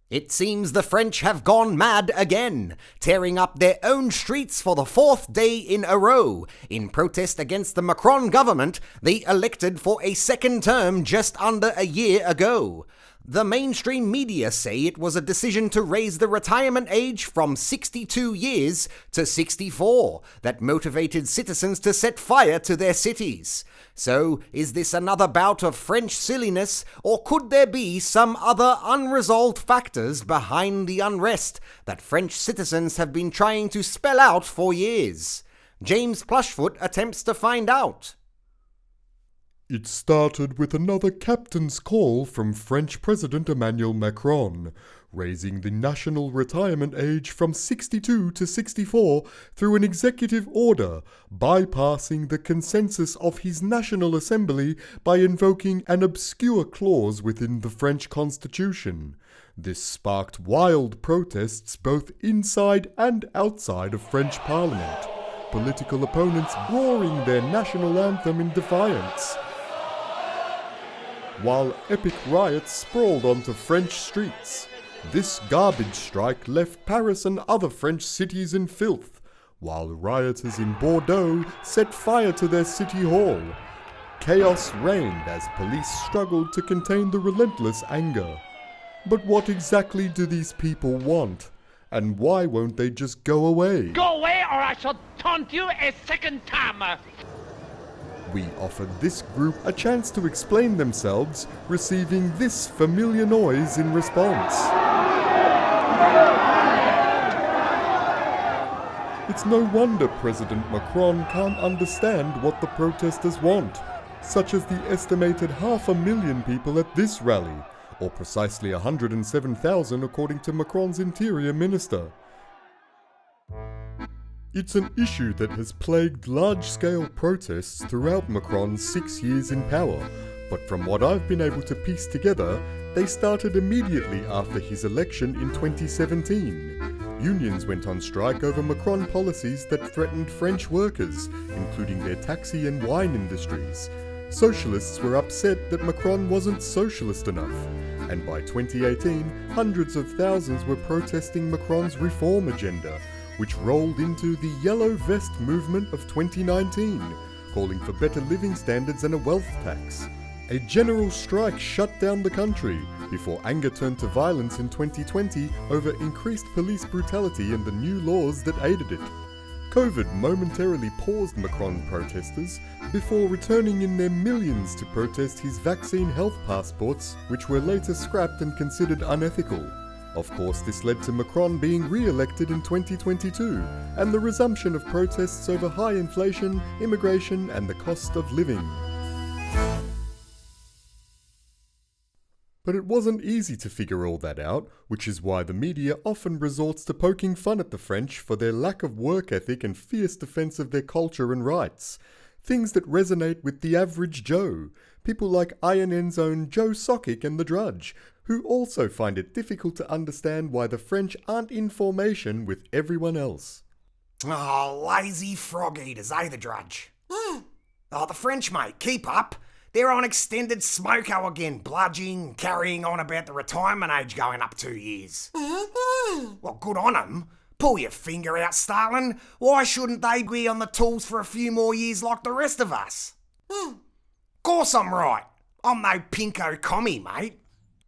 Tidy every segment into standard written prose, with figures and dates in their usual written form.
It seems the French have gone mad again, tearing up their own streets for the fourth day in a row, in protest against the Macron government they elected for a second term just under a year ago. The mainstream media say it was a decision to raise the retirement age from 62 years to 64 that motivated citizens to set fire to their cities. So, is this another bout of French silliness, or could there be some other unresolved factors behind the unrest that French citizens have been trying to spell out for years? James Plushfoot attempts to find out. It started with another captain's call from French President Emmanuel Macron, raising the national retirement age from 62 to 64 through an executive order, bypassing the consensus of his National Assembly by invoking an obscure clause within the French constitution. This sparked wild protests both inside and outside of French Parliament, political opponents roaring their national anthem in defiance, while epic riots sprawled onto French streets. This garbage strike left Paris and other French cities in filth, while rioters in Bordeaux set fire to their city hall. Chaos reigned as police struggled to contain the relentless anger. But what exactly do these people want? And why won't they just go away? Go away or I shall taunt you a second time! We offered this group a chance to explain themselves, receiving this familiar noise in response. It's no wonder President Macron can't understand what the protesters want, such as the estimated 500,000 people at this rally, or precisely 107,000 according to Macron's interior minister. It's an issue that has plagued large-scale protests throughout Macron's 6 years in power, but from what I've been able to piece together, they started immediately after his election in 2017. Unions went on strike over Macron policies that threatened French workers, including their taxi and wine industries. Socialists were upset that Macron wasn't socialist enough, and by 2018, hundreds of thousands were protesting Macron's reform agenda, which rolled into the Yellow Vest movement of 2019, calling for better living standards and a wealth tax. A general strike shut down the country, before anger turned to violence in 2020 over increased police brutality and the new laws that aided it. COVID momentarily paused Macron protesters, before returning in their millions to protest his vaccine health passports, which were later scrapped and considered unethical. Of course, this led to Macron being re-elected in 2022, and the resumption of protests over high inflation, immigration, and the cost of living. But it wasn't easy to figure all that out, which is why the media often resorts to poking fun at the French for their lack of work ethic and fierce defense of their culture and rights. Things that resonate with the average Joe, people like INN's own Joe Sockick and The Drudge, who also find it difficult to understand why the French aren't in formation with everyone else. Oh, lazy frog eaters, eh, The Drudge? Oh, the French, mate, keep up. They're on extended smoko again, bludging, carrying on about the retirement age going up 2 years. Well, good on 'em. Pull your finger out, Stalin. Why shouldn't they be on the tools for a few more years like the rest of us? Course I'm right. I'm no pinko commie, mate.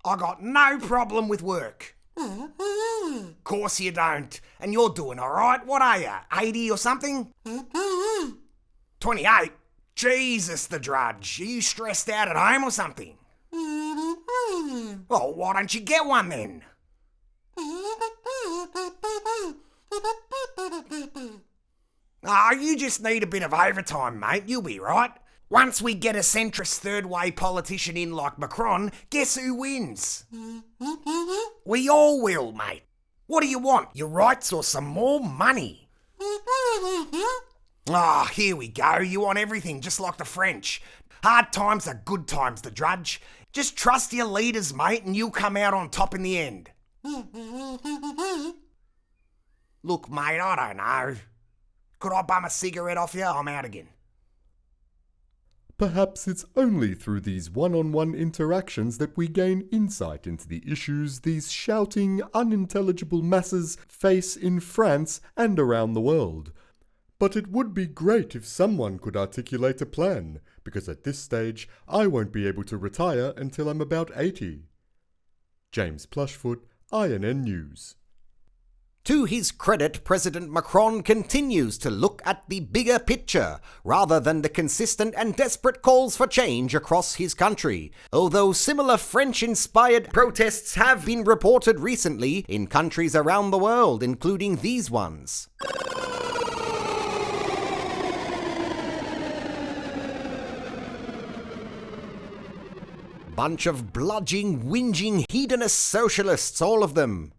I got no problem with work. Course you don't. And you're doing alright. What are you, 80 or something? 28? Jesus, The Drudge. Are you stressed out at home or something? Well, why don't you get one then? You just need a bit of overtime, mate. You'll be right. Once we get a centrist third-way politician in like Macron, guess who wins? We all will, mate. What do you want, your rights or some more money? Here we go. You want everything, just like the French. Hard times are good times, The Drudge. Just trust your leaders, mate, and you'll come out on top in the end. Look, mate, I don't know. Could I bum a cigarette off you? I'm out again. Perhaps it's only through these one-on-one interactions that we gain insight into the issues these shouting, unintelligible masses face in France and around the world. But it would be great if someone could articulate a plan, because at this stage I won't be able to retire until I'm about 80. James Plushfoot, INN News. To his credit, President Macron continues to look at the bigger picture rather than the consistent and desperate calls for change across his country, although similar French-inspired protests have been reported recently in countries around the world, including these ones. Bunch of bludging, whinging, hedonist socialists, all of them.